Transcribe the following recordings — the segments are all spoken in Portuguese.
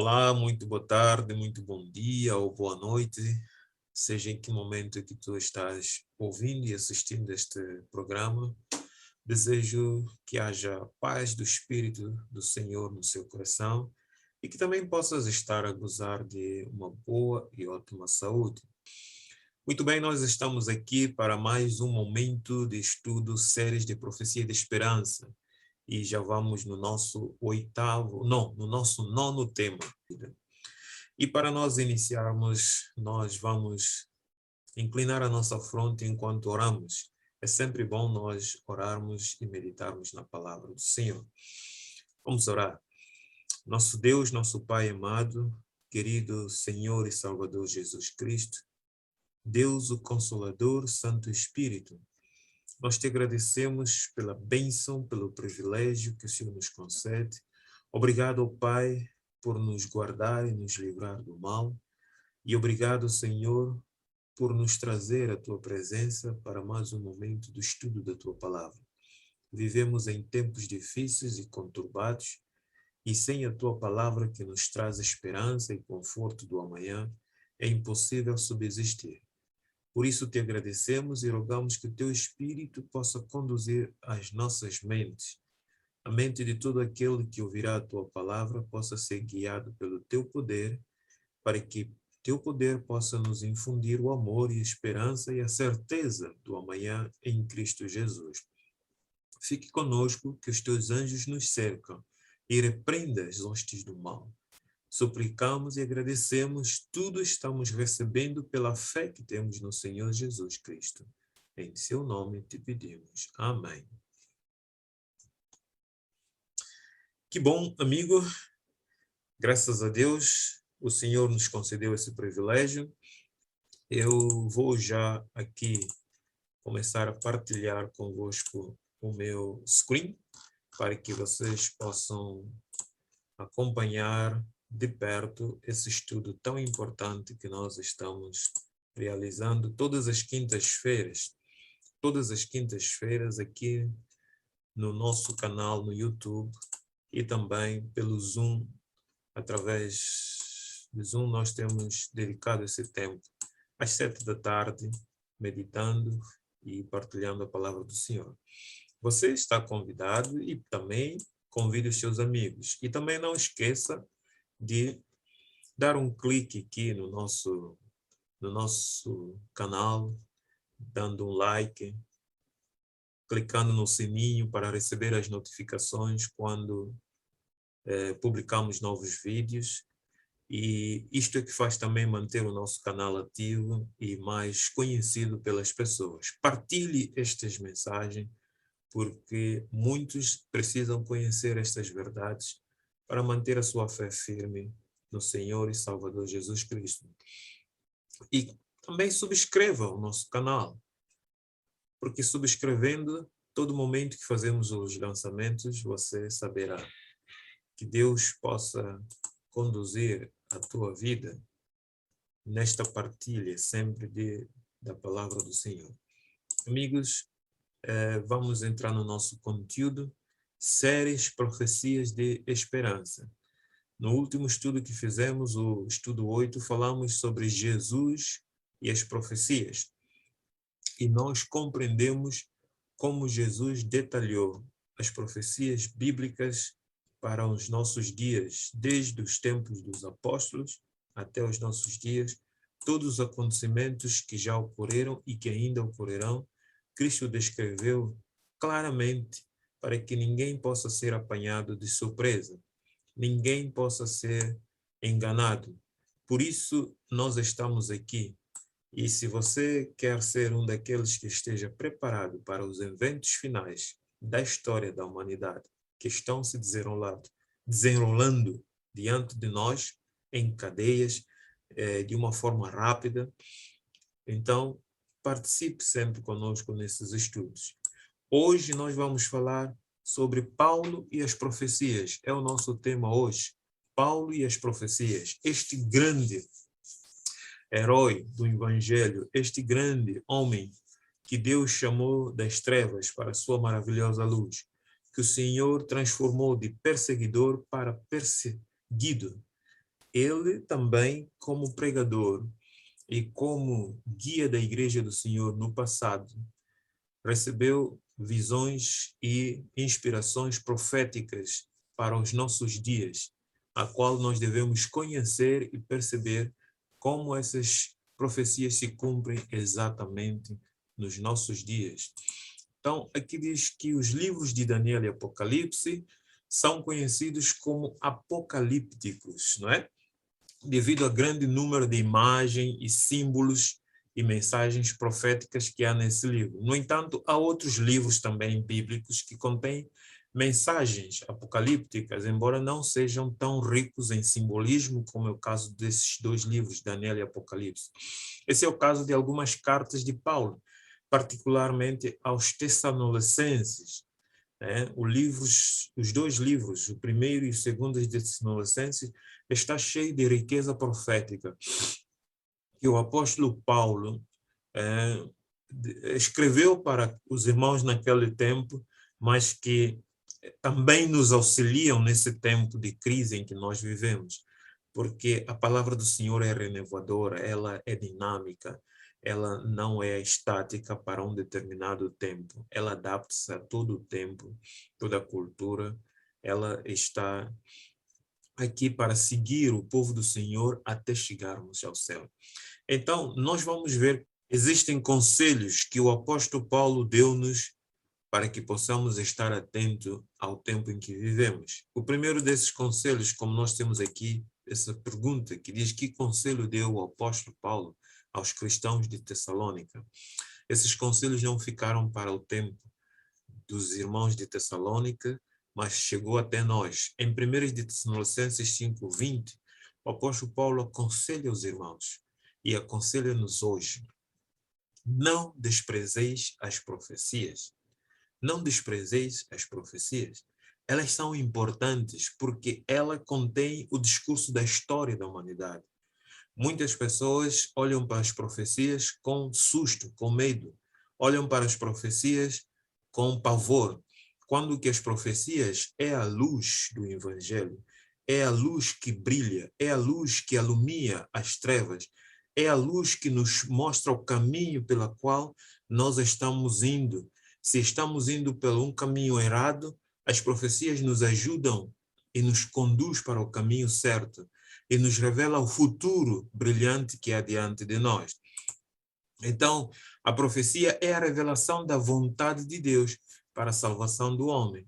Olá, muito boa tarde, muito bom dia ou boa noite, seja em que momento que tu estás ouvindo e assistindo este programa. Desejo que haja paz do Espírito do Senhor no seu coração e que também possas estar a gozar de uma boa e ótima saúde. Muito bem, nós estamos aqui para mais um momento de estudo, séries de profecia de esperança. E já vamos no nosso no nosso nono tema. E para nós iniciarmos, nós vamos inclinar a nossa fronte enquanto oramos. É sempre bom nós orarmos e meditarmos na palavra do Senhor. Vamos orar. Nosso Deus, nosso Pai amado, querido Senhor e Salvador Jesus Cristo, Deus o Consolador, Santo Espírito, nós te agradecemos pela bênção, pelo privilégio que o Senhor nos concede. Obrigado, Pai, por nos guardar e nos livrar do mal. E obrigado, Senhor, por nos trazer a tua presença para mais um momento do estudo da tua palavra. Vivemos em tempos difíceis e conturbados, e sem a tua palavra que nos traz esperança e conforto do amanhã, é impossível subsistir. Por isso te agradecemos e rogamos que o teu Espírito possa conduzir as nossas mentes. A mente de todo aquele que ouvirá a tua palavra possa ser guiado pelo teu poder, para que teu poder possa nos infundir o amor e a esperança e a certeza do amanhã em Cristo Jesus. Fique conosco, que os teus anjos nos cercam e repreenda as hostes do mal. Suplicamos e agradecemos, tudo estamos recebendo pela fé que temos no Senhor Jesus Cristo. Em seu nome te pedimos. Amém. Que bom, amigo. Graças a Deus, o Senhor nos concedeu esse privilégio. Eu vou já aqui começar a partilhar convosco o meu screen, para que vocês possam acompanhar de perto esse estudo tão importante que nós estamos realizando todas as quintas-feiras. Todas as quintas-feiras aqui no nosso canal no YouTube e também pelo Zoom. Através do Zoom nós temos dedicado esse tempo às 7 da tarde, meditando e partilhando a palavra do Senhor. Você está convidado e também convide os seus amigos. E também não esqueça de dar um clique aqui no nosso canal, dando um like, clicando no sininho para receber as notificações quando publicamos novos vídeos. E isto é que faz também manter o nosso canal ativo e mais conhecido pelas pessoas. Partilhe estas mensagens, porque muitos precisam conhecer estas verdades para manter a sua fé firme no Senhor e Salvador Jesus Cristo. E também subscreva o nosso canal, porque subscrevendo, todo momento que fazemos os lançamentos, você saberá. Que Deus possa conduzir a tua vida nesta partilha sempre da palavra do Senhor. Amigos, vamos entrar no nosso conteúdo, séries Profecias de Esperança. No último estudo que fizemos, o estudo 8, falamos sobre Jesus e as profecias. E nós compreendemos como Jesus detalhou as profecias bíblicas para os nossos dias, desde os tempos dos apóstolos até os nossos dias, todos os acontecimentos que já ocorreram e que ainda ocorrerão, Cristo descreveu claramente para que ninguém possa ser apanhado de surpresa, ninguém possa ser enganado. Por isso, nós estamos aqui. E se você quer ser um daqueles que esteja preparado para os eventos finais da história da humanidade, que estão se desenrolando diante de nós, em cadeias, de uma forma rápida, então participe sempre conosco nesses estudos. Hoje nós vamos falar sobre Paulo e as profecias. É o nosso tema hoje. Paulo e as profecias. Este grande herói do Evangelho, este grande homem que Deus chamou das trevas para a sua maravilhosa luz, que o Senhor transformou de perseguidor para perseguido, ele também, como pregador e como guia da Igreja do Senhor no passado, recebeu visões e inspirações proféticas para os nossos dias, a qual nós devemos conhecer e perceber como essas profecias se cumprem exatamente nos nossos dias. Então, aqui diz que os livros de Daniel e Apocalipse são conhecidos como apocalípticos, não é? Devido ao grande número de imagens e símbolos e mensagens proféticas que há nesse livro. No entanto, há outros livros também bíblicos que contêm mensagens apocalípticas, embora não sejam tão ricos em simbolismo como é o caso desses dois livros, Daniel e Apocalipse. Esse é o caso de algumas cartas de Paulo, particularmente aos Tessalonicenses, né? Os dois livros, o primeiro e o segundo de Tessalonicenses, está cheio de riqueza profética. Que o apóstolo Paulo escreveu para os irmãos naquele tempo, mas que também nos auxiliam nesse tempo de crise em que nós vivemos, porque a palavra do Senhor é renovadora, ela é dinâmica, ela não é estática para um determinado tempo, ela adapta-se a todo o tempo, toda a cultura, ela está aqui para seguir o povo do Senhor até chegarmos ao céu. Então, nós vamos ver, existem conselhos que o apóstolo Paulo deu-nos para que possamos estar atentos ao tempo em que vivemos. O primeiro desses conselhos, como nós temos aqui essa pergunta, que diz que conselho deu o apóstolo Paulo aos cristãos de Tessalônica. Esses conselhos não ficaram para o tempo dos irmãos de Tessalônica, mas chegou até nós. Em 1 de Tessalonicenses 5:20, o apóstolo Paulo aconselha os irmãos e aconselha-nos hoje: não desprezeis as profecias. Não desprezeis as profecias. Elas são importantes porque ela contém o discurso da história da humanidade. Muitas pessoas olham para as profecias com susto, com medo. Olham para as profecias com pavor. Quando que as profecias é a luz do evangelho, é a luz que brilha, é a luz que alumia as trevas, é a luz que nos mostra o caminho pela qual nós estamos indo. Se estamos indo por um caminho errado, as profecias nos ajudam e nos conduz para o caminho certo e nos revela o futuro brilhante que há diante de nós. Então, a profecia é a revelação da vontade de Deus para a salvação do homem.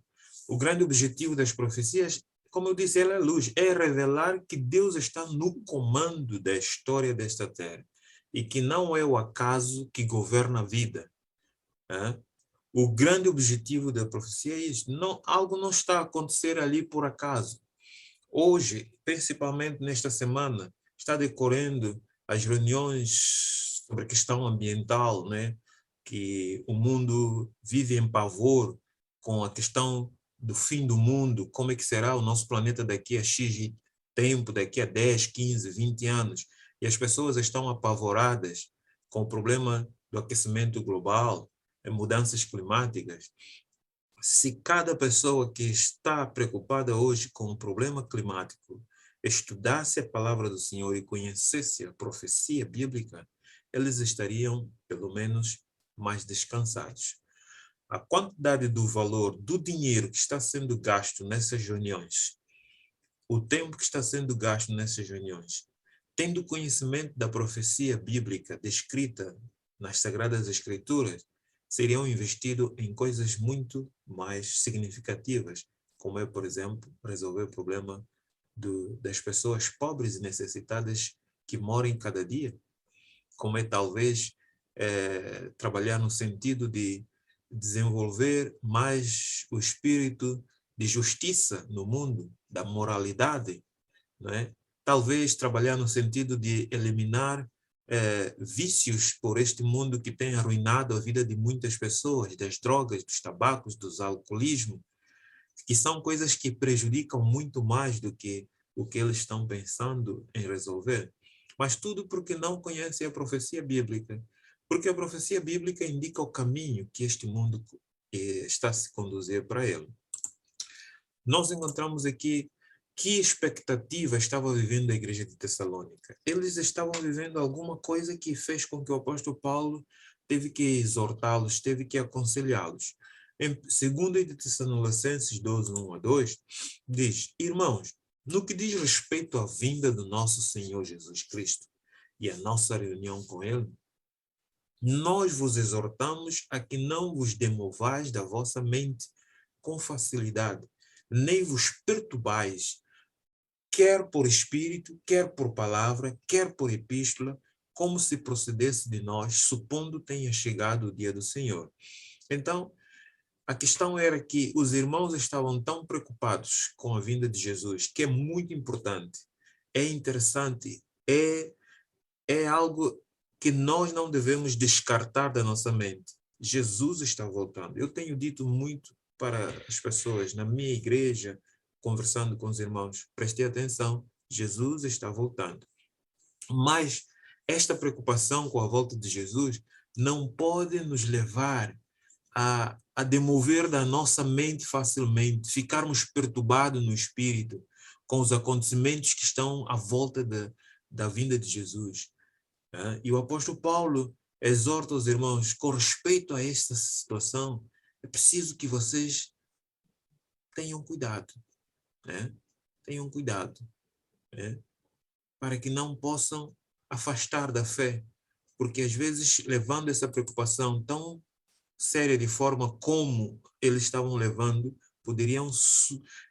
O grande objetivo das profecias, como eu disse, ela é luz, é revelar que Deus está no comando da história desta terra e que não é o acaso que governa a vida. Né? O grande objetivo da profecia é isso. Não, algo não está a acontecer ali por acaso. Hoje, principalmente nesta semana, está decorrendo as reuniões sobre a questão ambiental, né? Que o mundo vive em pavor com a questão do fim do mundo, como é que será o nosso planeta daqui a X tempo, daqui a 10, 15, 20 anos. E as pessoas estão apavoradas com o problema do aquecimento global, mudanças climáticas. Se cada pessoa que está preocupada hoje com o problema climático estudasse a palavra do Senhor e conhecesse a profecia bíblica, eles estariam, pelo menos, mais descansados. A quantidade do valor do dinheiro que está sendo gasto nessas reuniões, o tempo que está sendo gasto nessas reuniões, tendo conhecimento da profecia bíblica descrita nas Sagradas Escrituras, seriam investidos em coisas muito mais significativas, como é, por exemplo, resolver o problema das pessoas pobres e necessitadas que moram cada dia, como é talvez trabalhar no sentido de desenvolver mais o espírito de justiça no mundo, da moralidade, não é? Talvez trabalhar no sentido de eliminar vícios por este mundo que tem arruinado a vida de muitas pessoas, das drogas, dos tabacos, dos alcoolismo, que são coisas que prejudicam muito mais do que o que eles estão pensando em resolver. Mas tudo porque não conhecem a profecia bíblica. Porque a profecia bíblica indica o caminho que este mundo está a se conduzir para ele. Nós encontramos aqui Que expectativa estava vivendo a igreja de Tessalônica? Eles estavam vivendo alguma coisa que fez com que o apóstolo Paulo teve que exortá-los, teve que aconselhá-los. Em 2 de Tessalonicenses 12, 1 a 2, diz: Irmãos, no que diz respeito à vinda do nosso Senhor Jesus Cristo e à nossa reunião com Ele, nós vos exortamos a que não vos demovais da vossa mente com facilidade, nem vos perturbais, quer por espírito, quer por palavra, quer por epístola, como se procedesse de nós, supondo tenha chegado o dia do Senhor. Então, a questão era que os irmãos estavam tão preocupados com a vinda de Jesus, que é muito importante, é interessante, é algo que nós não devemos descartar da nossa mente. Jesus está voltando. Eu tenho dito muito para as pessoas na minha igreja, conversando com os irmãos, prestem atenção, Jesus está voltando. Mas esta preocupação com a volta de Jesus não pode nos levar a demover da nossa mente facilmente, ficarmos perturbados no espírito com os acontecimentos que estão à volta da vinda de Jesus. E o apóstolo Paulo exorta os irmãos, com respeito a esta situação, é preciso que vocês tenham cuidado, né? Tenham cuidado, né? Para que não possam afastar da fé, porque às vezes, levando essa preocupação tão séria de forma como eles estavam levando, poderiam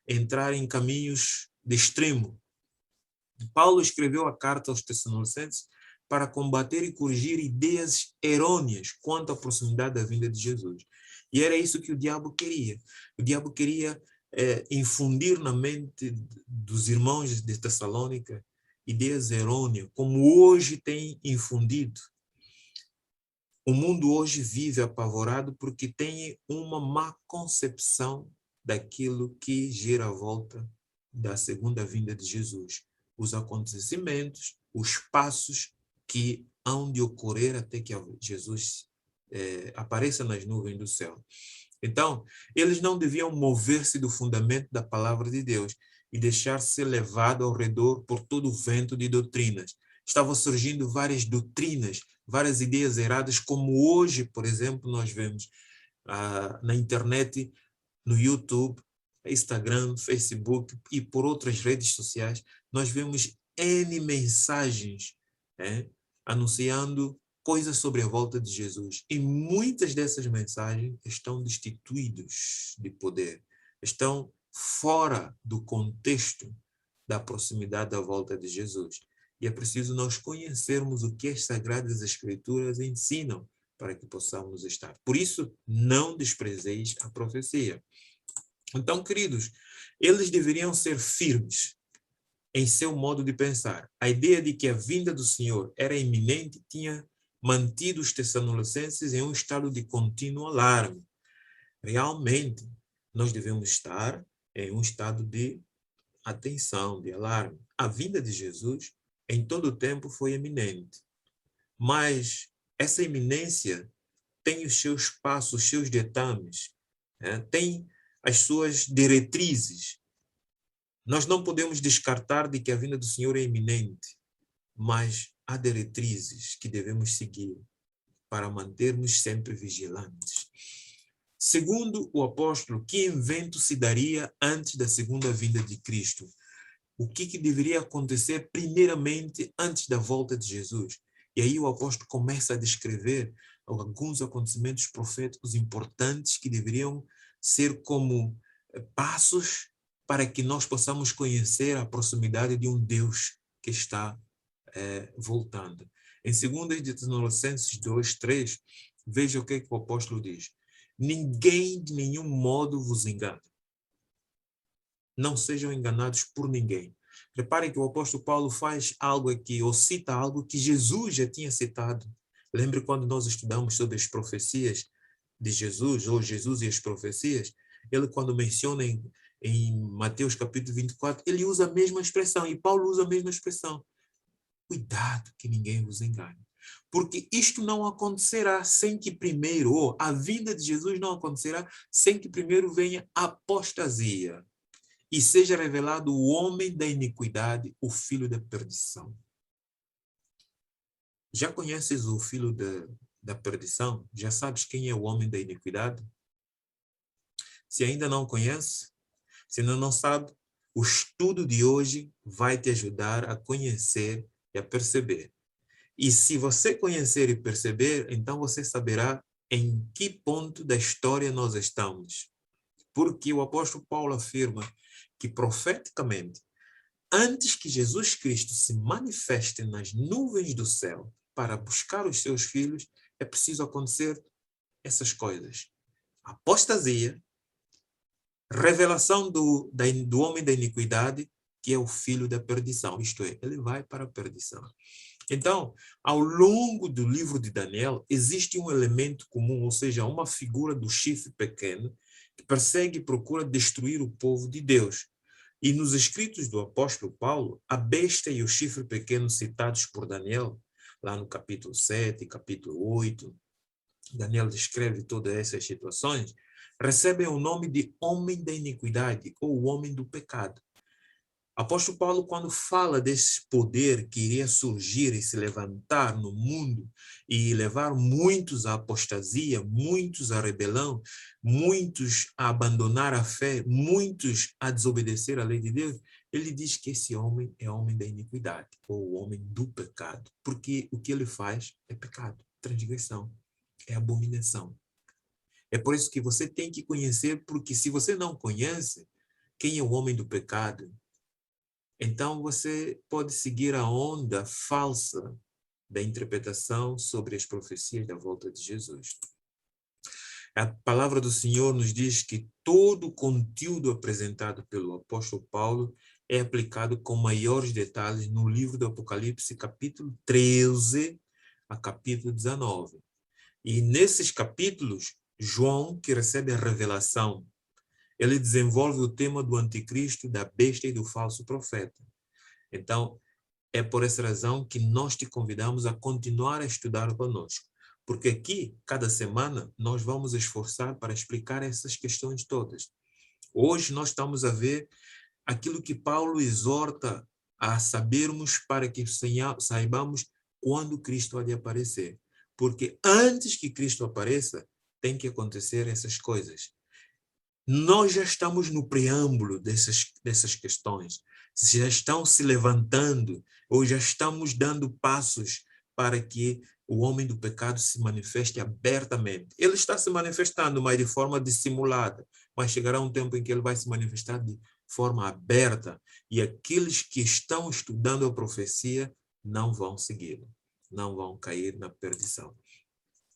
entrar em caminhos de extremo. Paulo escreveu a carta aos Tessalonicenses para combater e corrigir ideias errôneas quanto à proximidade da vinda de Jesus. E era isso que o diabo queria. O diabo queria infundir na mente dos irmãos de Tessalônica ideias errôneas, como hoje tem infundido. O mundo hoje vive apavorado porque tem uma má concepção daquilo que gira a volta da segunda vinda de Jesus. Os acontecimentos, os passos que hão de ocorrer até que Jesus apareça nas nuvens do céu. Então, eles não deviam mover-se do fundamento da palavra de Deus e deixar-se ser levado ao redor por todo o vento de doutrinas. Estavam surgindo várias doutrinas, várias ideias erradas, como hoje, por exemplo, nós vemos na internet, no YouTube, Instagram, Facebook e por outras redes sociais, nós vemos N mensagens anunciando coisas sobre a volta de Jesus. E muitas dessas mensagens estão destituídas de poder, estão fora do contexto da proximidade da volta de Jesus. E é preciso nós conhecermos o que as Sagradas Escrituras ensinam para que possamos estar. Por isso, não desprezeis a profecia. Então, queridos, eles deveriam ser firmes em seu modo de pensar. A ideia de que a vinda do Senhor era iminente tinha mantido os Tessalonicenses em um estado de contínuo alarme. Realmente, nós devemos estar em um estado de atenção, de alarme. A vinda de Jesus, em todo o tempo, foi iminente. Mas essa iminência tem os seus passos, os seus ditames, tem as suas diretrizes. Nós não podemos descartar de que a vinda do Senhor é iminente, mas há diretrizes que devemos seguir para mantermos sempre vigilantes. Segundo o apóstolo, que evento se daria antes da segunda vinda de Cristo? O que deveria acontecer primeiramente antes da volta de Jesus? E aí o apóstolo começa a descrever alguns acontecimentos proféticos importantes que deveriam ser como passos para que nós possamos conhecer a proximidade de um Deus que está voltando. Em 2 de Tessalonicenses 2, 3, veja o que o apóstolo diz. Ninguém de nenhum modo vos engane. Não sejam enganados por ninguém. Reparem que o apóstolo Paulo faz algo aqui, ou cita algo que Jesus já tinha citado. Lembre quando nós estudamos sobre as profecias de Jesus, ou Jesus e as profecias, ele quando menciona em Mateus capítulo 24, ele usa a mesma expressão, e Paulo usa a mesma expressão. Cuidado que ninguém vos engane. Porque isto não acontecerá sem que primeiro, ou a vinda de Jesus não acontecerá sem que primeiro venha a apostasia. e seja revelado o homem da iniquidade, o filho da perdição. Já conheces o filho da perdição? Já sabes quem é o homem da iniquidade? Se ainda não conhece, se ainda não sabe, o estudo de hoje vai te ajudar a conhecer e a perceber. E se você conhecer e perceber, então você saberá em que ponto da história nós estamos. Porque o apóstolo Paulo afirma que profeticamente, antes que Jesus Cristo se manifeste nas nuvens do céu para buscar os seus filhos, é preciso acontecer essas coisas. Apostasia, revelação do homem da iniquidade, que é o filho da perdição, isto é, ele vai para a perdição. Então, ao longo do livro de Daniel, existe um elemento comum, ou seja, uma figura do chifre pequeno, que persegue e procura destruir o povo de Deus. E nos escritos do apóstolo Paulo, a besta e o chifre pequeno citados por Daniel, lá no capítulo 7, capítulo 8, Daniel descreve todas essas situações, recebem o nome de homem da iniquidade, ou o homem do pecado. Apóstolo Paulo, quando fala desse poder que iria surgir e se levantar no mundo e levar muitos à apostasia, muitos à rebelião, muitos a abandonar a fé, muitos a desobedecer à lei de Deus, ele diz que esse homem é homem da iniquidade, ou o homem do pecado, porque o que ele faz é pecado, transgressão, é abominação. É por isso que você tem que conhecer, porque se você não conhece quem é o homem do pecado, então você pode seguir a onda falsa da interpretação sobre as profecias da volta de Jesus. A palavra do Senhor nos diz que todo o conteúdo apresentado pelo apóstolo Paulo é aplicado com maiores detalhes no livro do Apocalipse, capítulo 13 a capítulo 19. E nesses capítulos, João, que recebe a revelação, ele desenvolve o tema do anticristo, da besta e do falso profeta. Então, é por essa razão que nós te convidamos a continuar a estudar conosco. Porque aqui, cada semana, nós vamos esforçar para explicar essas questões todas. Hoje nós estamos a ver aquilo que Paulo exorta a sabermos para que saibamos quando Cristo há de aparecer. Porque antes que Cristo apareça, tem que acontecer essas coisas. Nós já estamos no preâmbulo dessas questões. Já estão se levantando, ou já estamos dando passos para que o homem do pecado se manifeste abertamente. Ele está se manifestando, mas de forma dissimulada. Mas chegará um tempo em que ele vai se manifestar de forma aberta, e aqueles que estão estudando a profecia não vão segui-lo, não vão cair na perdição.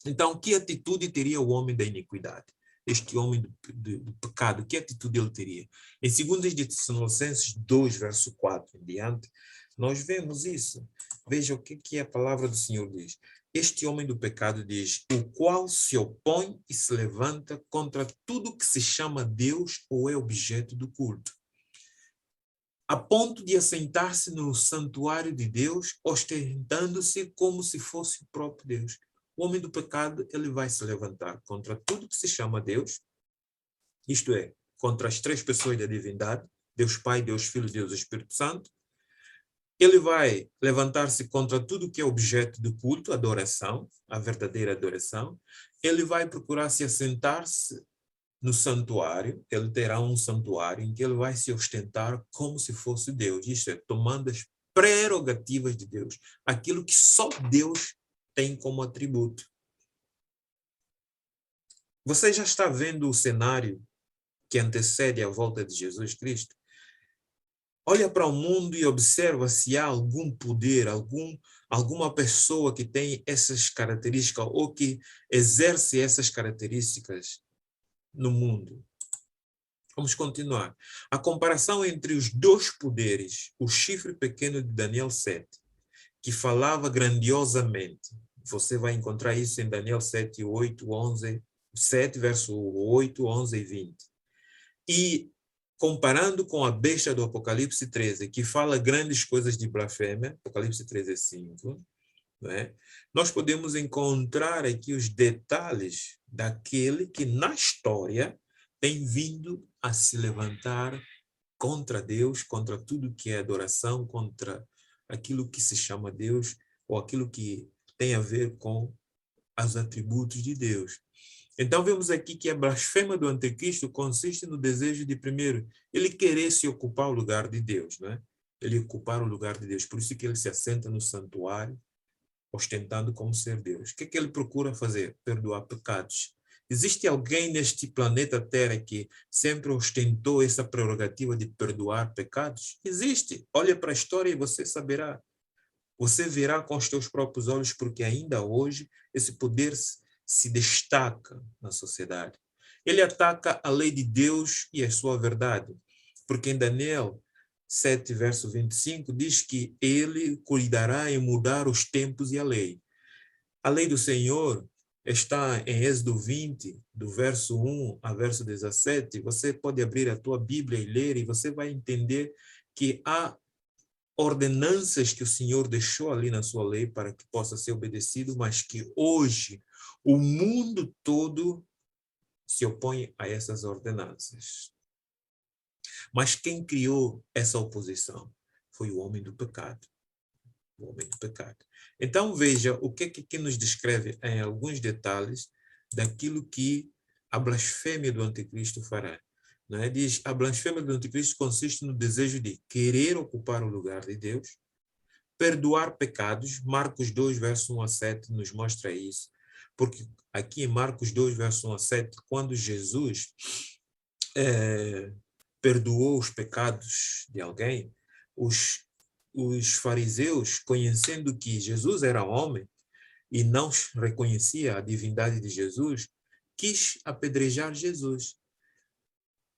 Então, que atitude teria o homem da iniquidade? Este homem do pecado, que atitude ele teria? Em 2 de Tessalonicenses 2, verso 4 em diante, nós vemos isso. Veja o que a palavra do Senhor diz. Este homem do pecado diz, o qual se opõe e se levanta contra tudo que se chama Deus ou é objeto do culto, a ponto de assentar-se no santuário de Deus, ostentando-se como se fosse o próprio Deus. O homem do pecado, ele vai se levantar contra tudo que se chama Deus, isto é, contra as três pessoas da divindade, Deus Pai, Deus Filho, Deus Espírito Santo. Ele vai levantar-se contra tudo que é objeto de culto, adoração, a verdadeira adoração. Ele vai procurar se assentar-se no santuário, ele terá um santuário em que ele vai se ostentar como se fosse Deus, isto é, tomando as prerrogativas de Deus, aquilo que só Deus tem como atributo. Você já está vendo o cenário que antecede a volta de Jesus Cristo? Olha para o mundo e observa se há algum poder, alguma pessoa que tem essas características ou que exerce essas características no mundo. Vamos continuar. A comparação entre os dois poderes, o chifre pequeno de Daniel 7, que falava grandiosamente. Você vai encontrar isso em Daniel 7, 8, 11, 7, verso 8, 11 e 20. E comparando com a besta do Apocalipse 13, que fala grandes coisas de blasfêmia, Apocalipse 13, 5, né? Nós podemos encontrar aqui os detalhes daquele que na história tem vindo a se levantar contra Deus, contra tudo que é adoração, contra aquilo que se chama Deus, ou aquilo que tem a ver com os atributos de Deus. Então, vemos aqui que a blasfêmia do anticristo consiste no desejo de, primeiro, ele querer se ocupar o lugar de Deus, né? Ele ocupar o lugar de Deus. Por isso que ele se assenta no santuário, ostentando como ser Deus. O que é que ele procura fazer? Perdoar pecados. Existe alguém neste planeta Terra que sempre ostentou essa prerrogativa de perdoar pecados? Existe. Olha para a história e você saberá. Você verá com os teus próprios olhos, porque ainda hoje esse poder se destaca na sociedade. Ele ataca a lei de Deus e a sua verdade, porque em Daniel 7, verso 25, diz que ele cuidará em mudar os tempos e a lei. A lei do Senhor está em Êxodo 20, do verso 1 a verso 17. Você pode abrir a tua Bíblia e ler, e você vai entender que há ordenanças que o Senhor deixou ali na sua lei para que possa ser obedecido, mas que hoje o mundo todo se opõe a essas ordenanças. Mas quem criou essa oposição foi o homem do pecado. O homem do pecado. Então veja o que nos descreve em alguns detalhes daquilo que a blasfêmia do anticristo fará. Né? Diz, a blasfêmia do anticristo consiste no desejo de querer ocupar o lugar de Deus, perdoar pecados. Marcos 2, verso 1 a 7 nos mostra isso, porque aqui em Marcos 2, verso 1 a 7, quando Jesus perdoou os pecados de alguém, os fariseus, conhecendo que Jesus era homem e não reconhecia a divindade de Jesus, quis apedrejar Jesus.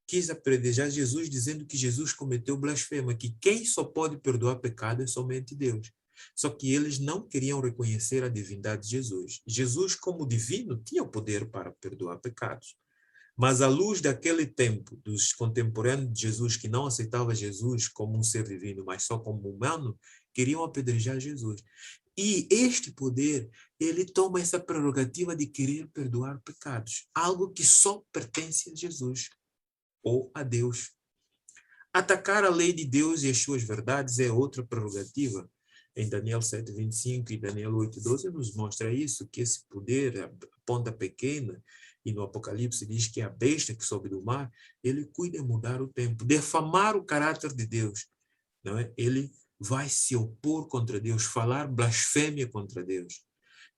Quis apedrejar Jesus dizendo que Jesus cometeu blasfêmia, que quem só pode perdoar pecado é somente Deus. Só que eles não queriam reconhecer a divindade de Jesus. Jesus, como divino, tinha o poder para perdoar pecados. Mas à luz daquele tempo, dos contemporâneos de Jesus, que não aceitavam Jesus como um ser divino, mas só como humano, queriam apedrejar Jesus. E este poder, ele toma essa prerrogativa de querer perdoar pecados, algo que só pertence a Jesus ou a Deus. Atacar a lei de Deus e as suas verdades é outra prerrogativa. Em Daniel 7:25 e Daniel 8:12 nos mostra isso, que esse poder, a ponta pequena, e no Apocalipse diz que a besta que sobe do mar, ele cuida de mudar o tempo, defamar o caráter de Deus. Não é? Ele vai se opor contra Deus, falar blasfêmia contra Deus.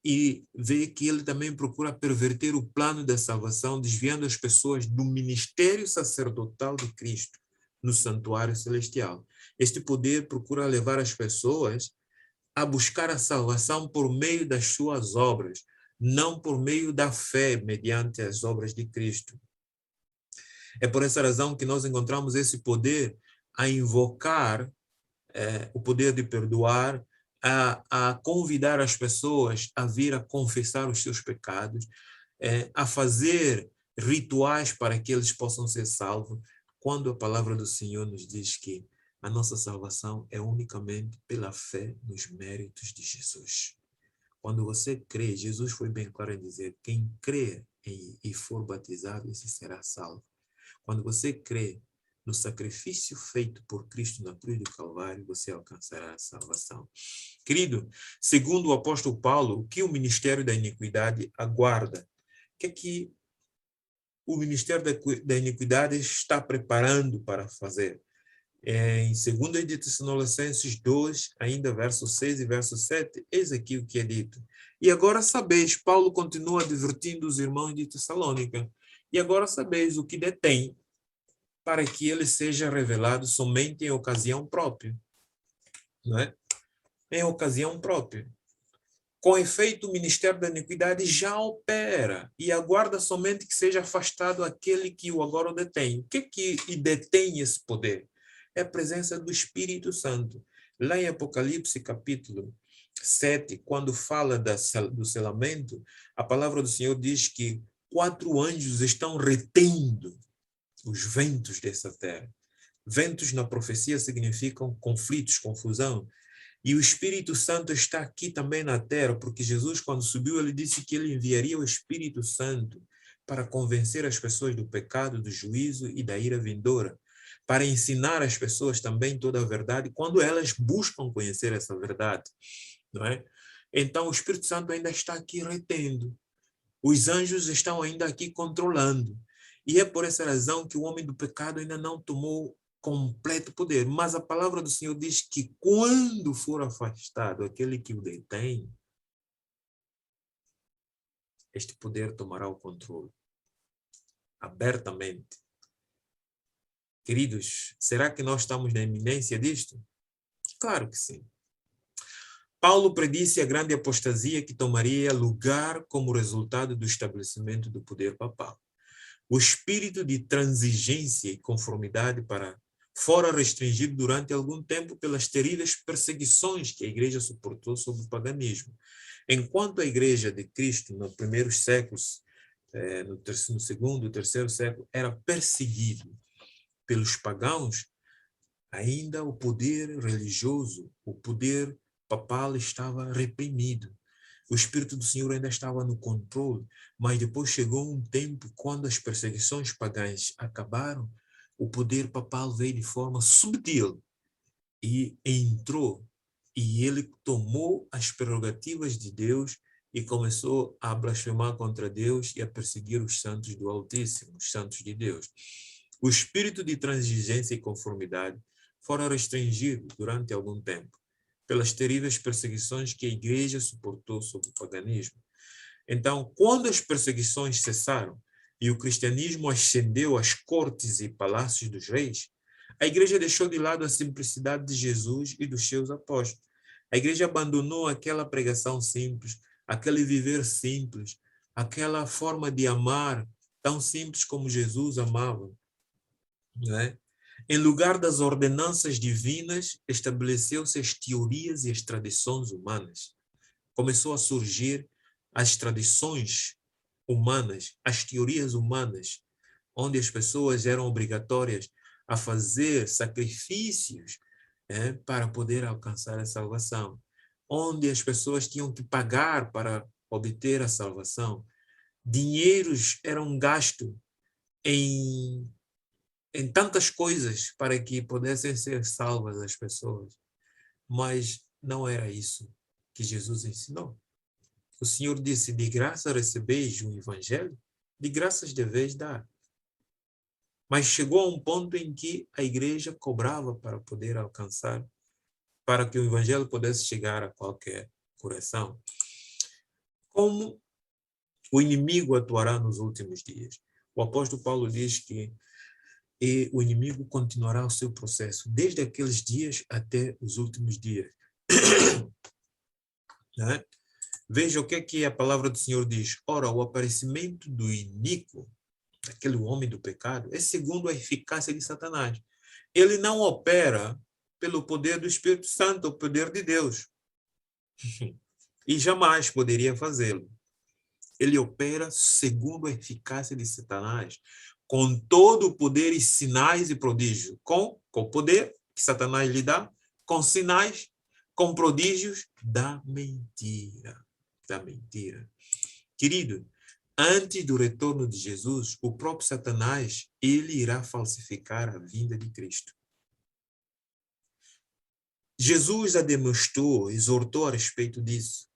E vê que ele também procura perverter o plano da salvação, desviando as pessoas do ministério sacerdotal de Cristo no santuário celestial. Este poder procura levar as pessoas a buscar a salvação por meio das suas obras, não por meio da fé, mediante as obras de Cristo. É por essa razão que nós encontramos esse poder a invocar o poder de perdoar, a convidar as pessoas a vir a confessar os seus pecados, a fazer rituais para que eles possam ser salvos, quando a palavra do Senhor nos diz que a nossa salvação é unicamente pela fé nos méritos de Jesus. Quando você crê, Jesus foi bem claro em dizer, quem crê e for batizado, esse será salvo. Quando você crê no sacrifício feito por Cristo na cruz do Calvário, você alcançará a salvação. Querido, segundo o apóstolo Paulo, o que o ministério da iniquidade aguarda? O que é que o ministério da iniquidade está preparando para fazer? Em 2 de Tessalonicenses 2, ainda verso 6 e verso 7, eis aqui o que é dito. E agora sabeis, Paulo continua advertindo os irmãos de Tessalônica, e agora sabeis o que detém, para que ele seja revelado somente em ocasião própria. Não é? Em ocasião própria. Com efeito, o ministério da iniquidade já opera e aguarda somente que seja afastado aquele que o agora detém. O que detém esse poder? É a presença do Espírito Santo. Lá em Apocalipse, capítulo 7, quando fala do selamento, a palavra do Senhor diz que 4 anjos estão retendo os ventos dessa terra. Ventos na profecia significam conflitos, confusão. E o Espírito Santo está aqui também na terra, porque Jesus, quando subiu, ele disse que ele enviaria o Espírito Santo para convencer as pessoas do pecado, do juízo e da ira vindoura. para ensinar as pessoas também toda a verdade, quando elas buscam conhecer essa verdade, não é? Então, o Espírito Santo ainda está aqui retendo. Os anjos estão ainda aqui controlando. E é por essa razão que o homem do pecado ainda não tomou completo poder. Mas a palavra do Senhor diz que quando for afastado aquele que o detém, este poder tomará o controle abertamente. Queridos, será que nós estamos na iminência disto? Claro que sim. Paulo predisse a grande apostasia que tomaria lugar como resultado do estabelecimento do poder papal. O espírito de transigência e conformidade fora restringido durante algum tempo pelas terríveis perseguições que a igreja suportou sob o paganismo. Enquanto a igreja de Cristo, nos primeiros séculos, no segundo e terceiro século, era perseguido pelos pagãos, ainda o poder religioso, o poder papal estava reprimido. O Espírito do Senhor ainda estava no controle, mas depois chegou um tempo quando as perseguições pagãs acabaram, o poder papal veio de forma subtil e entrou, e ele tomou as prerrogativas de Deus e começou a blasfemar contra Deus e a perseguir os santos do Altíssimo, os santos de Deus. O espírito de transigência e conformidade fora restringido durante algum tempo pelas terríveis perseguições que a igreja suportou sob o paganismo. Então, quando as perseguições cessaram e o cristianismo ascendeu às cortes e palácios dos reis, a igreja deixou de lado a simplicidade de Jesus e dos seus apóstolos. A igreja abandonou aquela pregação simples, aquele viver simples, aquela forma de amar tão simples como Jesus amava, não é? Em lugar das ordenanças divinas, estabeleceu-se as teorias e as tradições humanas. Começou a surgir as tradições humanas, as teorias humanas, onde as pessoas eram obrigatórias a fazer sacrifícios, para poder alcançar a salvação, onde as pessoas tinham que pagar para obter a salvação. Dinheiros eram gastos em tantas coisas para que pudessem ser salvas as pessoas. Mas não era isso que Jesus ensinou. O Senhor disse, de graça recebeis o evangelho, de graças deveis dar. Mas chegou a um ponto em que a igreja cobrava para poder alcançar, para que o evangelho pudesse chegar a qualquer coração. Como o inimigo atuará nos últimos dias? O apóstolo Paulo diz que o inimigo continuará o seu processo, desde aqueles dias até os últimos dias. Né? Veja o que a palavra do Senhor diz. Ora, o aparecimento do iníquo, aquele homem do pecado, é segundo a eficácia de Satanás. Ele não opera pelo poder do Espírito Santo, o poder de Deus. E jamais poderia fazê-lo. Ele opera segundo a eficácia de Satanás, com todo o poder e sinais e prodígios, com o poder que Satanás lhe dá, com sinais, com prodígios da mentira. Da mentira. Querido, antes do retorno de Jesus, o próprio Satanás, ele irá falsificar a vinda de Cristo. Jesus a demonstrou, exortou a respeito disso.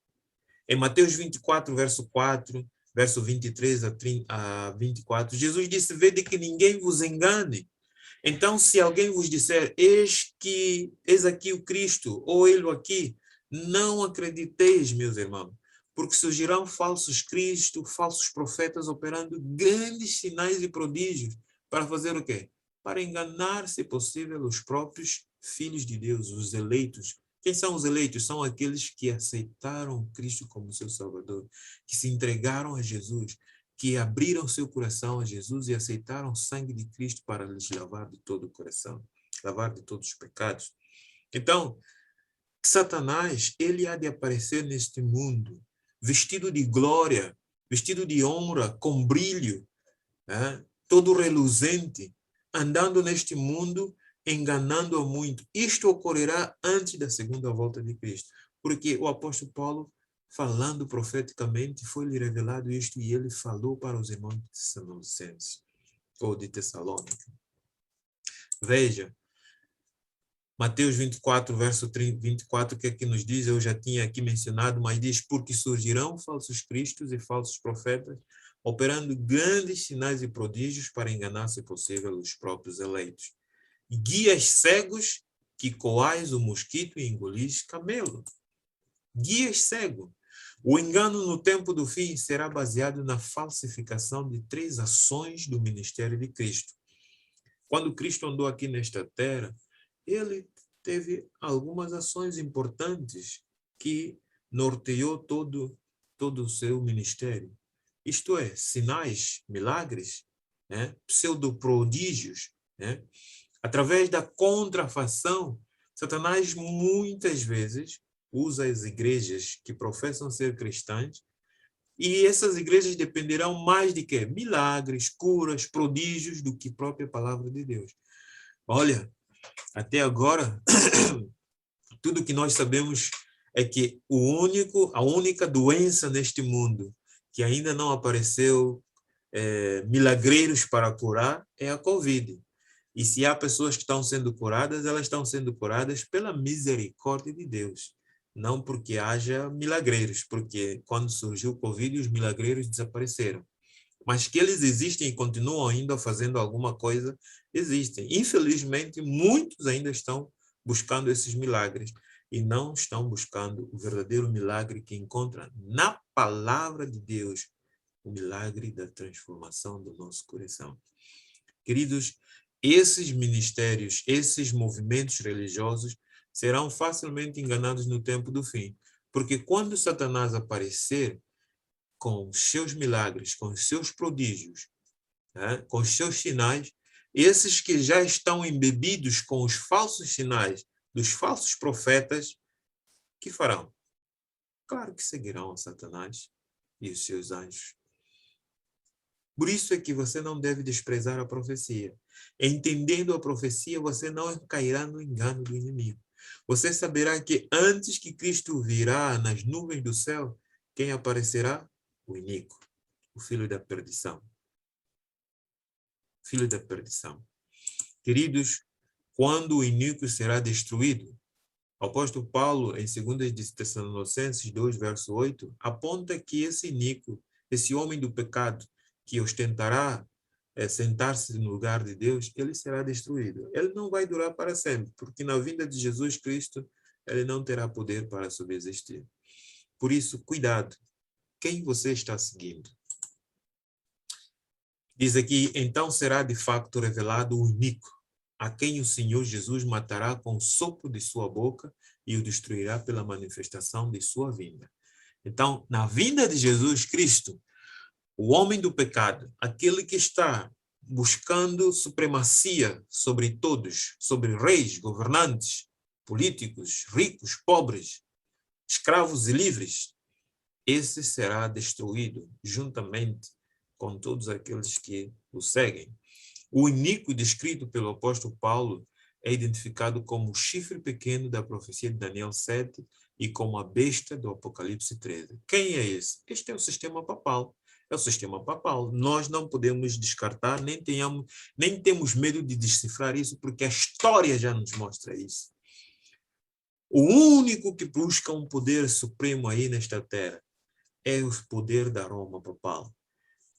Em Mateus 24, verso 4, verso 23 a 24, Jesus disse, vede que ninguém vos engane. Então, se alguém vos disser, eis aqui o Cristo, ou ele aqui, não acrediteis, meus irmãos, porque surgirão falsos cristos, falsos profetas, operando grandes sinais e prodígios, para fazer o quê? Para enganar, se possível, os próprios filhos de Deus, os eleitos. Quem são os eleitos? São aqueles que aceitaram Cristo como seu Salvador, que se entregaram a Jesus, que abriram seu coração a Jesus e aceitaram o sangue de Cristo para lhes lavar de todo o coração, lavar de todos os pecados. Então, Satanás, ele há de aparecer neste mundo, vestido de glória, vestido de honra, com brilho, todo reluzente, andando neste mundo, enganando a muito. Isto ocorrerá antes da segunda volta de Cristo, porque o apóstolo Paulo, falando profeticamente, foi-lhe revelado isto e ele falou para os irmãos de Tessalonicenses, ou de Tessalônica. Veja, Mateus 24, verso 24, que aqui nos diz, eu já tinha aqui mencionado, mas diz, porque surgirão falsos cristos e falsos profetas, operando grandes sinais e prodígios para enganar, se possível, os próprios eleitos. Guias cegos que coais o mosquito e engolis camelo. Guias cegos. O engano no tempo do fim será baseado na falsificação de 3 ações do ministério de Cristo. Quando Cristo andou aqui nesta terra, ele teve algumas ações importantes que norteou todo o seu ministério. Isto é, sinais, milagres, né? Pseudo-prodígios, né? Através da contrafação, Satanás muitas vezes usa as igrejas que professam ser cristãs, e essas igrejas dependerão mais de quê? Milagres, curas, prodígios, do que a própria palavra de Deus. Olha, até agora, tudo que nós sabemos é que a única doença neste mundo que ainda não apareceu milagreiros para curar é a Covid. E se há pessoas que estão sendo curadas, elas estão sendo curadas pela misericórdia de Deus. Não porque haja milagreiros, porque quando surgiu o Covid, os milagreiros desapareceram. Mas que eles existem e continuam ainda fazendo alguma coisa, existem. Infelizmente, muitos ainda estão buscando esses milagres e não estão buscando o verdadeiro milagre que encontra na palavra de Deus, o milagre da transformação do nosso coração. Queridos, esses ministérios, esses movimentos religiosos serão facilmente enganados no tempo do fim, porque quando Satanás aparecer com os seus milagres, com os seus prodígios, né, com os seus sinais, esses que já estão embebidos com os falsos sinais dos falsos profetas, que farão? Claro que seguirão a Satanás e os seus anjos. Por isso é que você não deve desprezar a profecia. Entendendo a profecia, você não cairá no engano do inimigo. Você saberá que antes que Cristo virá nas nuvens do céu, quem aparecerá? O iníquo, o filho da perdição. Filho da perdição. Queridos, quando o iníquo será destruído, o apóstolo Paulo, em 2 Tessalonicenses 2, verso 8, aponta que esse iníquo, esse homem do pecado, que ostentará sentar-se no lugar de Deus, ele será destruído. Ele não vai durar para sempre, porque na vinda de Jesus Cristo, ele não terá poder para subsistir. Por isso, cuidado. Quem você está seguindo? Diz aqui, então será de facto revelado o iníquo, a quem o Senhor Jesus matará com o sopro de sua boca e o destruirá pela manifestação de sua vinda. Então, na vinda de Jesus Cristo, o homem do pecado, aquele que está buscando supremacia sobre todos, sobre reis, governantes, políticos, ricos, pobres, escravos e livres, esse será destruído juntamente com todos aqueles que o seguem. O iníquo descrito pelo apóstolo Paulo é identificado como o chifre pequeno da profecia de Daniel 7 e como a besta do Apocalipse 13. Quem é esse? Este é o sistema papal. É o sistema papal. Nós não podemos descartar, nem temos medo de decifrar isso, porque a história já nos mostra isso. O único que busca um poder supremo aí nesta terra é o poder da Roma papal.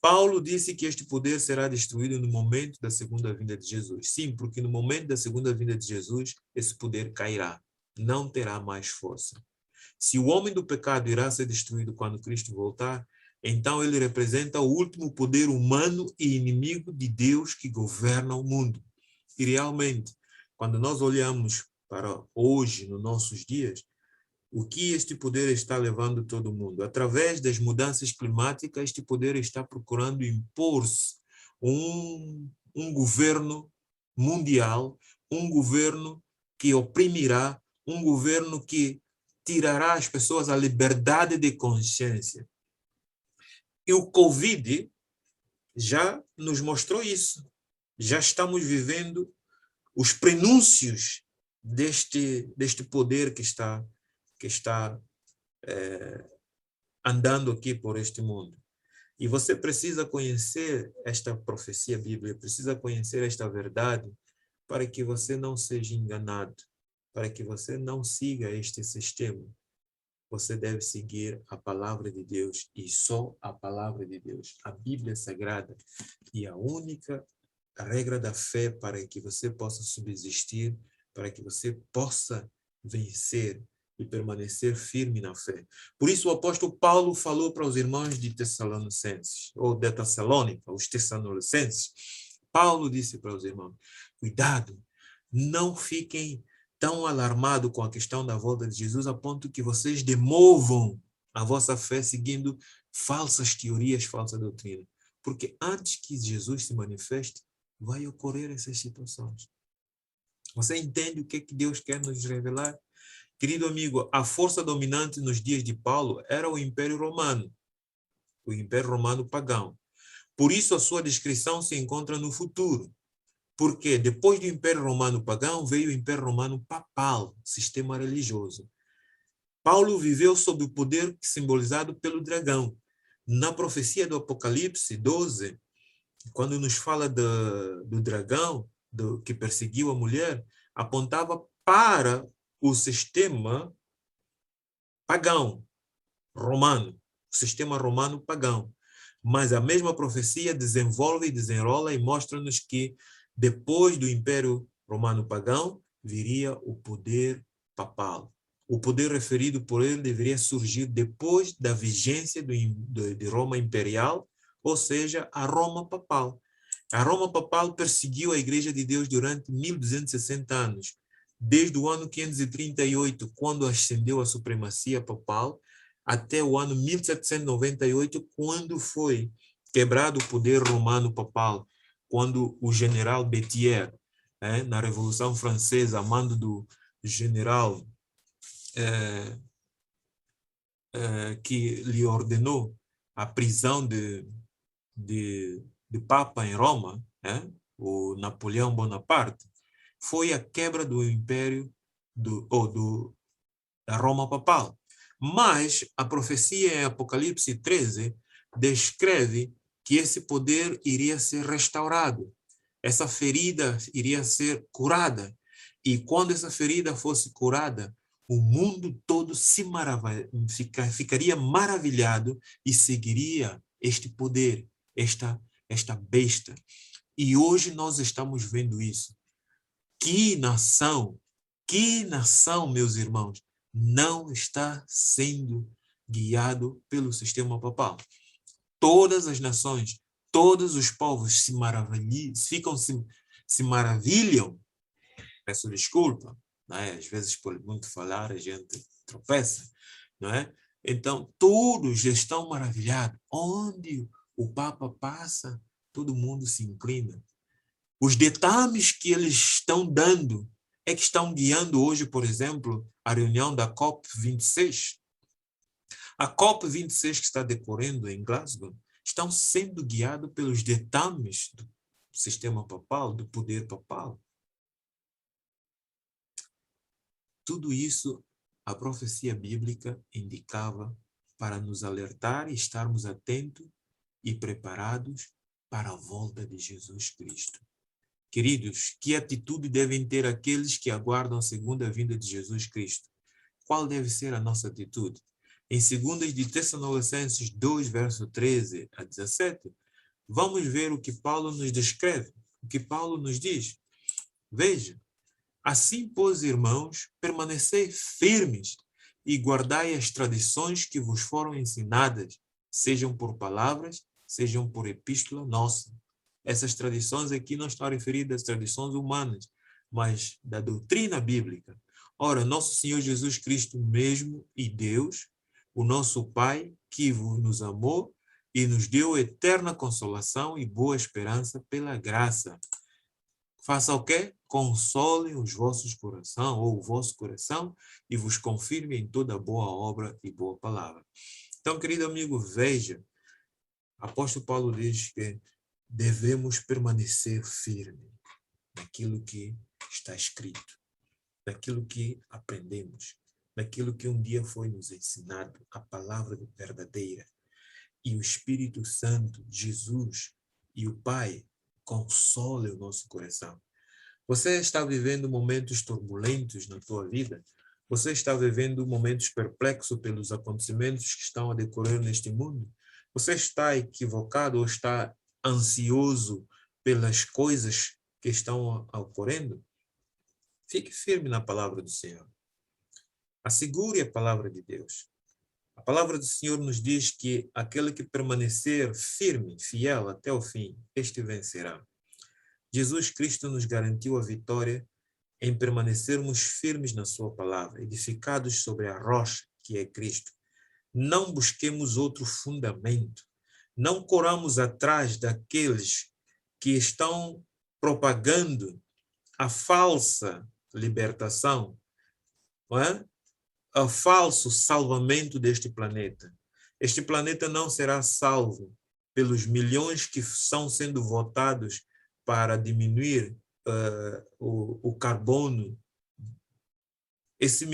Paulo disse que este poder será destruído no momento da segunda vinda de Jesus. Sim, porque no momento da segunda vinda de Jesus, esse poder cairá, não terá mais força. Se o homem do pecado irá ser destruído quando Cristo voltar, então ele representa o último poder humano e inimigo de Deus que governa o mundo. E realmente, quando nós olhamos para hoje, nos nossos dias, o que este poder está levando todo mundo? Através das mudanças climáticas, este poder está procurando impor-se um governo mundial, um governo que oprimirá, um governo que tirará às pessoas a liberdade de consciência. E o Covid já nos mostrou isso. Já estamos vivendo os prenúncios deste poder que está andando aqui por este mundo. E você precisa conhecer esta profecia bíblica, precisa conhecer esta verdade, para que você não seja enganado, para que você não siga este sistema. Você deve seguir a palavra de Deus e só a palavra de Deus, a Bíblia Sagrada. E a única regra da fé para que você possa subsistir, para que você possa vencer e permanecer firme na fé. Por isso o apóstolo Paulo falou para os irmãos de Tessalonicenses, ou de Tessalônica, os Tessalonicenses. Paulo disse para os irmãos: cuidado, não fiquem tão alarmados com a questão da volta de Jesus a ponto que vocês demovam a vossa fé seguindo falsas teorias, falsa doutrina. Porque antes que Jesus se manifeste, vai ocorrer essas situações. Você entende o que Deus quer nos revelar? Querido amigo, a força dominante nos dias de Paulo era o Império Romano, o Império Romano pagão. Por isso a sua descrição se encontra no futuro. Porque depois do Império Romano pagão veio o Império Romano papal, sistema religioso. Paulo viveu sob o poder simbolizado pelo dragão. Na profecia do Apocalipse 12, quando nos fala do dragão que perseguiu a mulher, apontava para o sistema pagão romano, o sistema romano pagão. Mas a mesma profecia desenvolve e desenrola e mostra-nos que depois do Império Romano pagão viria o poder papal. O poder referido por ele deveria surgir depois da vigência de Roma imperial, ou seja, a Roma papal. A Roma papal perseguiu a Igreja de Deus durante 1260 anos, desde o ano 538, quando ascendeu à supremacia papal, até o ano 1798, quando foi quebrado o poder romano papal, quando o general Béthier, na Revolução Francesa, a mando do general que lhe ordenou a prisão de Papa em Roma, o Napoleão Bonaparte, foi a quebra do império da Roma papal. Mas a profecia em Apocalipse 13 descreve que esse poder iria ser restaurado. Essa ferida iria ser curada. E quando essa ferida fosse curada, o mundo todo ficaria maravilhado e seguiria este poder, esta besta. E hoje nós estamos vendo isso. Que nação, meus irmãos, não está sendo guiado pelo sistema papal. Todas as nações, todos os povos se maravilham, peço desculpa, não é? Às vezes por muito falar a gente tropeça, não é? Então, todos estão maravilhados. Onde o Papa passa, todo mundo se inclina. Os ditames que eles estão dando é que estão guiando hoje, por exemplo, a reunião da COP26. A COP26 que está decorrendo em Glasgow estão sendo guiados pelos ditames do sistema papal, do poder papal. Tudo isso a profecia bíblica indicava para nos alertar e estarmos atentos e preparados para a volta de Jesus Cristo. Queridos, que atitude devem ter aqueles que aguardam a segunda vinda de Jesus Cristo? Qual deve ser a nossa atitude? Em 2 de Tessalonicenses 2, verso 13 a 17, vamos ver o que Paulo nos descreve, o que Paulo nos diz. Veja, assim, pois, irmãos, permanecei firmes e guardai as tradições que vos foram ensinadas, sejam por palavras, sejam por epístola nossa. Essas tradições aqui não estão referidas às tradições humanas, mas da doutrina bíblica. Ora, nosso Senhor Jesus Cristo mesmo e Deus, o nosso Pai, que nos amou e nos deu eterna consolação e boa esperança pela graça. Faça o quê? Consolem os vossos corações, ou o vosso coração, e vos confirme em toda boa obra e boa palavra. Então, querido amigo, veja, apóstolo Paulo diz que devemos permanecer firme naquilo que está escrito, naquilo que aprendemos, naquilo que um dia foi nos ensinado, a palavra verdadeira. E o Espírito Santo, Jesus e o Pai consolem o nosso coração. Você está vivendo momentos turbulentos na tua vida? Você está vivendo momentos perplexos pelos acontecimentos que estão a decorrer neste mundo? Você está equivocado ou está ansioso pelas coisas que estão ocorrendo? Fique firme na palavra do Senhor. Assegure a palavra de Deus. A palavra do Senhor nos diz que aquele que permanecer firme, fiel até o fim, este vencerá. Jesus Cristo nos garantiu a vitória em permanecermos firmes na sua palavra, edificados sobre a rocha que é Cristo. Não busquemos outro fundamento. Não corramos atrás daqueles que estão propagando a falsa libertação, não é? O falso salvamento deste planeta. Este planeta não será salvo pelos milhões que são sendo votados para diminuir o carbono. Esse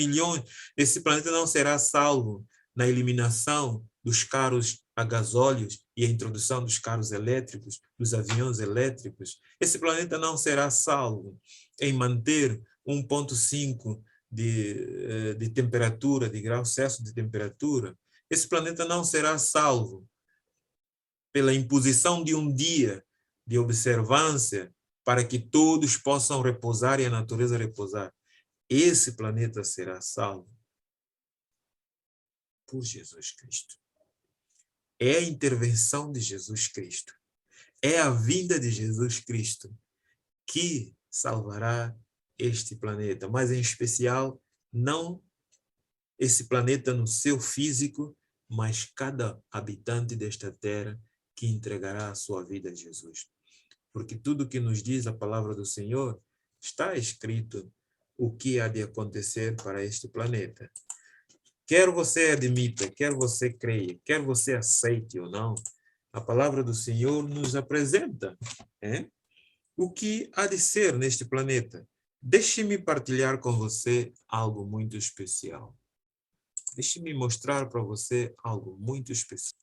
planeta não será salvo na eliminação dos carros a gasóleo e a introdução dos carros elétricos, dos aviões elétricos. Esse planeta não será salvo em manter 1,5 de temperatura, de graus Celsius de temperatura. Esse planeta não será salvo pela imposição de um dia de observância para que todos possam repousar e a natureza repousar. Esse planeta será salvo por Jesus Cristo. É a intervenção de Jesus Cristo. É a vinda de Jesus Cristo que salvará este planeta, mas em especial não esse planeta no seu físico, mas cada habitante desta terra que entregará a sua vida a Jesus. Porque tudo que nos diz a palavra do Senhor está escrito o que há de acontecer para este planeta. Quer você admita, quer você creia, quer você aceite ou não, a palavra do Senhor nos apresenta o que há de ser neste planeta. Deixe-me partilhar com você algo muito especial. Deixe-me mostrar para você algo muito especial.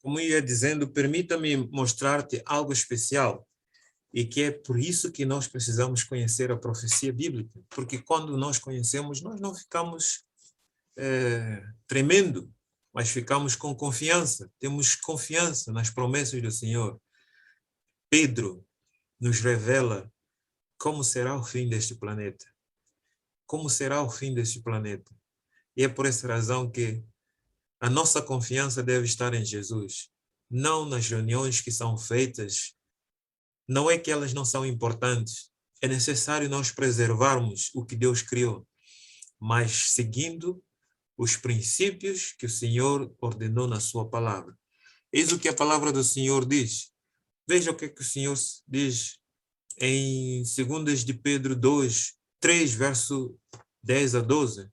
Como eu ia dizendo, permita-me mostrar-te algo especial. E que é por isso que nós precisamos conhecer a profecia bíblica. Porque quando nós conhecemos, nós não ficamos tremendo, mas ficamos com confiança. Temos confiança nas promessas do Senhor. Pedro nos revela como será o fim deste planeta. Como será o fim deste planeta. E é por essa razão que a nossa confiança deve estar em Jesus. Não nas reuniões que são feitas. Não é que elas não são importantes. É necessário nós preservarmos o que Deus criou, mas seguindo os princípios que o Senhor ordenou na sua palavra. Eis o que a palavra do Senhor diz. Veja o que o Senhor diz em 2 de Pedro 2, 3, verso 10 a 12.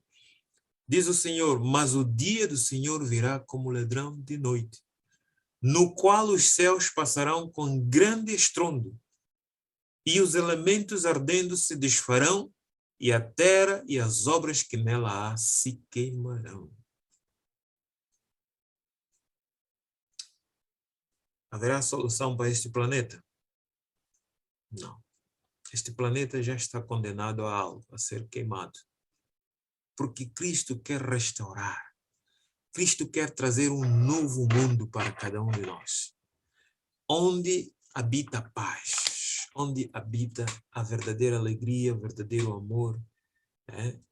Diz o Senhor, mas o dia do Senhor virá como ladrão de noite, no qual os céus passarão com grande estrondo, e os elementos ardendo se desfarão, e a terra e as obras que nela há se queimarão. Haverá solução para este planeta? Não. Este planeta já está condenado a algo, a ser queimado. Porque Cristo quer restaurar. Cristo quer trazer um novo mundo para cada um de nós. Onde habita a paz, onde habita a verdadeira alegria, o verdadeiro amor,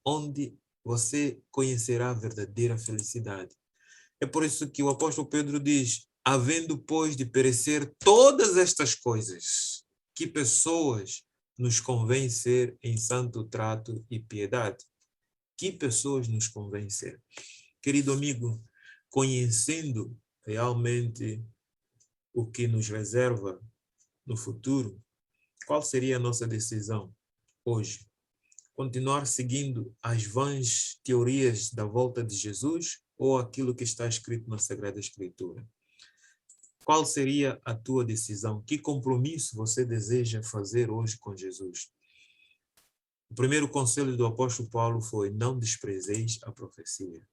onde você conhecerá a verdadeira felicidade. É por isso que o apóstolo Pedro diz, havendo, pois, de perecer todas estas coisas, que pessoas nos convém ser em santo trato e piedade? Que pessoas nos convém ser? Querido amigo, conhecendo realmente o que nos reserva no futuro, qual seria a nossa decisão hoje? Continuar seguindo as vãs teorias da volta de Jesus ou aquilo que está escrito na Sagrada Escritura? Qual seria a tua decisão? Que compromisso você deseja fazer hoje com Jesus? O primeiro conselho do apóstolo Paulo foi: não desprezeis a profecia.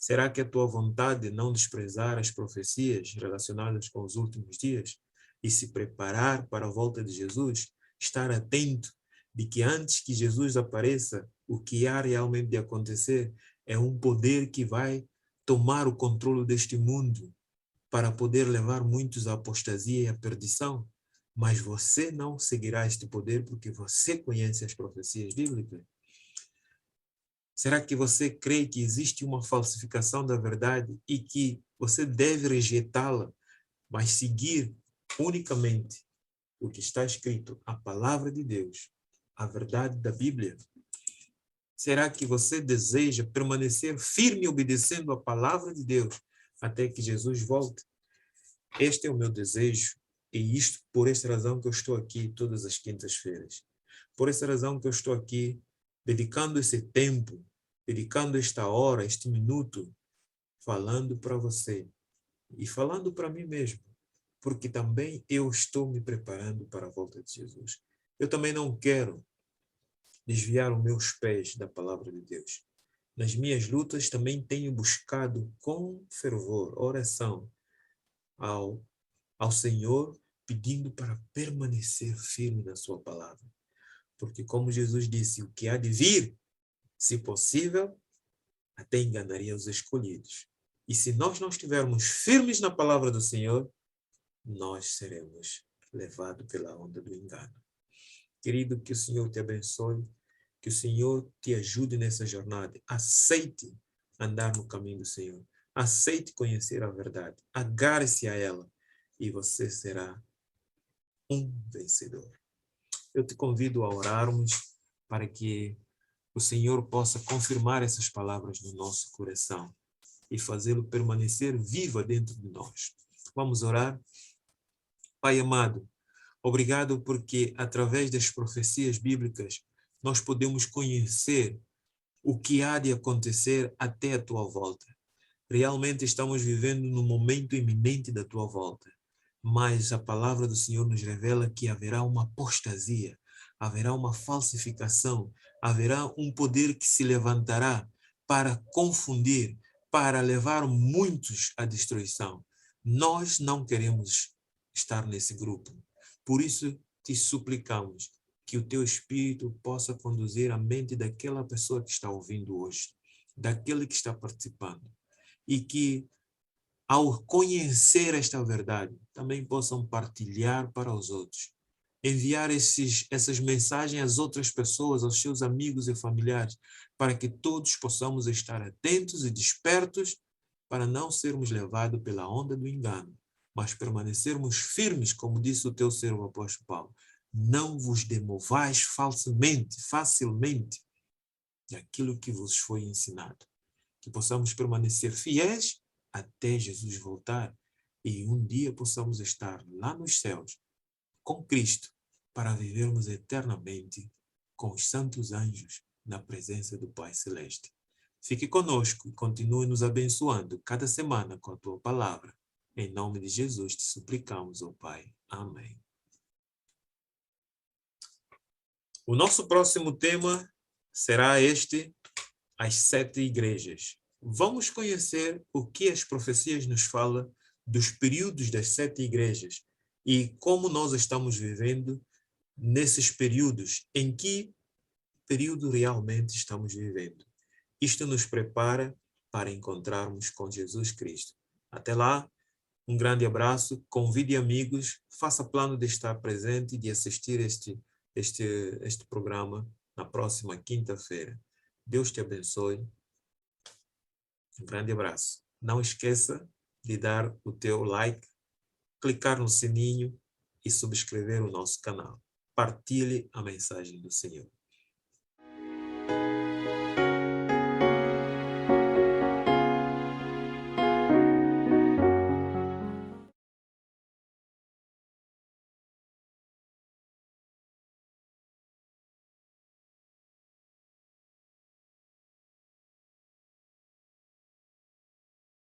Será que é a tua vontade não desprezar as profecias relacionadas com os últimos dias e se preparar para a volta de Jesus? Estar atento de que antes que Jesus apareça, o que há realmente de acontecer é um poder que vai tomar o controle deste mundo para poder levar muitos à apostasia e à perdição. Mas você não seguirá este poder porque você conhece as profecias bíblicas. Será que você crê que existe uma falsificação da verdade e que você deve rejeitá-la, mas seguir unicamente o que está escrito, a palavra de Deus, a verdade da Bíblia? Será que você deseja permanecer firme obedecendo a palavra de Deus até que Jesus volte? Este é o meu desejo e isto por esta razão que eu estou aqui todas as quintas-feiras. Por essa razão que eu estou aqui dedicando esse tempo, dedicando esta hora, este minuto, falando para você e falando para mim mesmo, porque também eu estou me preparando para a volta de Jesus. Eu também não quero desviar os meus pés da palavra de Deus. Nas minhas lutas também tenho buscado com fervor, oração ao Senhor, pedindo para permanecer firme na sua palavra. Porque como Jesus disse, o que há de vir, se possível, até enganaria os escolhidos. E se nós não estivermos firmes na palavra do Senhor, nós seremos levados pela onda do engano. Querido, que o Senhor te abençoe, que o Senhor te ajude nessa jornada. Aceite andar no caminho do Senhor. Aceite conhecer a verdade. Agarre-se a ela e você será um vencedor. Eu te convido a orarmos para que o Senhor possa confirmar essas palavras no nosso coração e fazê-lo permanecer viva dentro de nós. Vamos orar? Pai amado, obrigado porque através das profecias bíblicas nós podemos conhecer o que há de acontecer até a tua volta. Realmente estamos vivendo no momento iminente da tua volta, mas a palavra do Senhor nos revela que haverá uma apostasia, haverá uma falsificação, haverá um poder que se levantará para confundir, para levar muitos à destruição. Nós não queremos estar nesse grupo. Por isso te suplicamos que o teu Espírito possa conduzir a mente daquela pessoa que está ouvindo hoje, daquele que está participando, e que ao conhecer esta verdade, também possam partilhar para os outros. Enviar essas mensagens às outras pessoas, aos seus amigos e familiares, para que todos possamos estar atentos e despertos para não sermos levados pela onda do engano, mas permanecermos firmes, como disse o teu servo apóstolo Paulo. Não vos demovais facilmente, daquilo que vos foi ensinado. Que possamos permanecer fiéis até Jesus voltar e um dia possamos estar lá nos céus com Cristo para vivermos eternamente com os santos anjos na presença do Pai Celeste. Fique conosco e continue nos abençoando cada semana com a tua palavra. Em nome de Jesus te suplicamos, ó Pai. Amém. O nosso próximo tema será as 7 igrejas. Vamos conhecer o que as profecias nos falam dos períodos das 7 igrejas e como nós estamos vivendo nesses períodos, em que período realmente estamos vivendo. Isto nos prepara para encontrarmos com Jesus Cristo. Até lá, um grande abraço, convide amigos, faça plano de estar presente e de assistir este programa na próxima quinta-feira. Deus te abençoe. Um grande abraço. Não esqueça de dar o teu like, clicar no sininho e subscrever o nosso canal. Partilhe a mensagem do Senhor.